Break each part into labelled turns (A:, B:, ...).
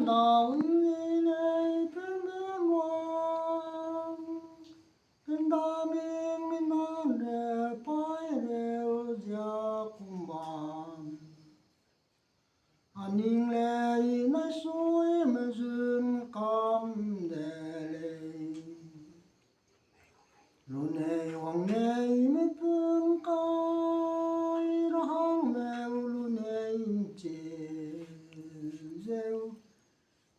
A: đào này bên bên hoàng bên đa miên bên nan để bay đều giặc cùng anh lệ nói suy mà duyên cam để lúc này hoàng này mới phương coi ra hang mèo lúc này chết rêu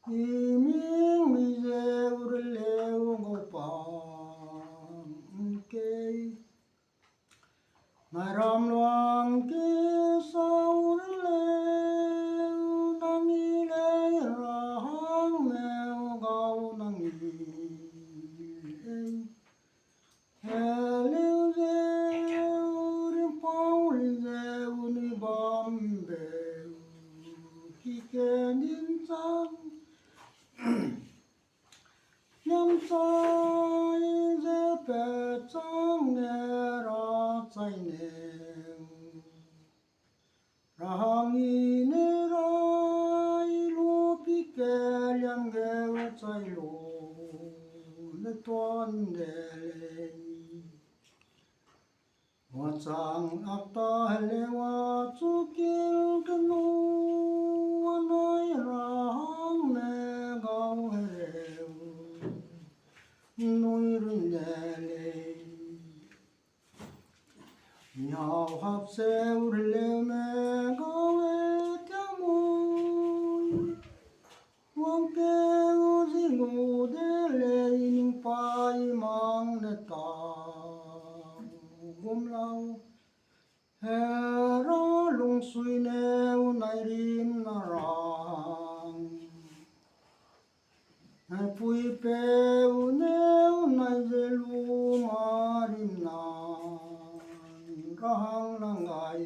A: thì miếng mi rêu rồi leo ngô bằng cây ngày ram loang kia sau rồi leo nang y lê ra hang mèo gao nang y Heliu rêu rim pau rêu ni bom bèo khi kê nín trăng nhâm trái dê bè trăng nghe ra chạy nèo ra hang y nê ra y lô pi kê liang gheo chạy lô nê toan đê lê Wa chang akta lewa chukil kanu anoi rahang me gao heu nui rin le nhau hấp seu le me gao e tamui wang kêu zingu de le ning pai mang ne ta gom lau he ra lung sui neu nai rim na rang nai pui peu neu nai zelu ma rim na rang na ngai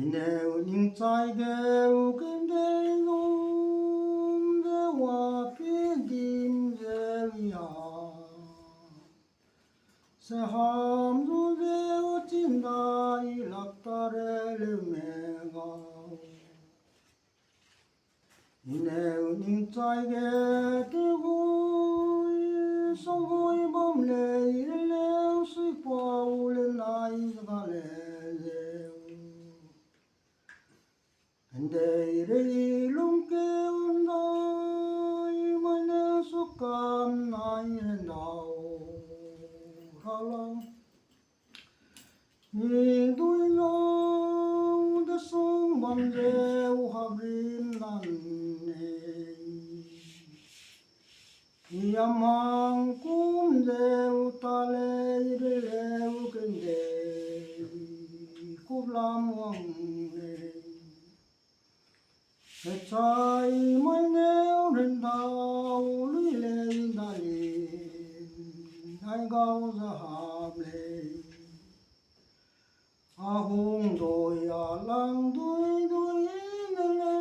A: ineu ning chai geu ken de lum de wa pi dim je ya se ham du deu tin dai lak tare le me gao ineu ning chai ge te goi song goi bom le le sui pau le nai ga le leu Andai re lung ke undai mana sukam nai hendau halang ni dui long de sung bam deu habrim nan ne yamang kum deu tale re leu kende kublam wang ne chai mai neo ren dau lui le na le ai gao za ham le a hung doi a lang doi doi ne le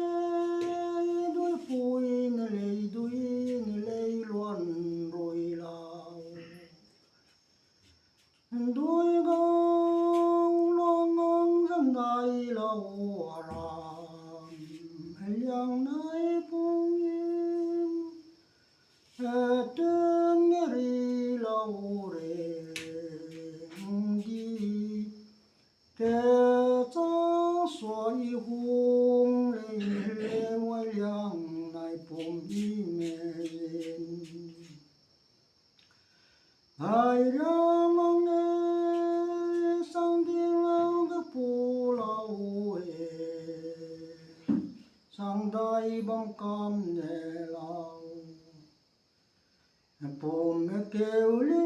A: doi pui ne le doi ne le luan roi lao doi gao long ang zang dai lao ra yang nai pung yin ten ngeri lau re di te cha suai hung le le wa yang nai pung yi me yin ai yang ne sang ding lau ga pu lau sang dai bang kam ne lao pom me kêu li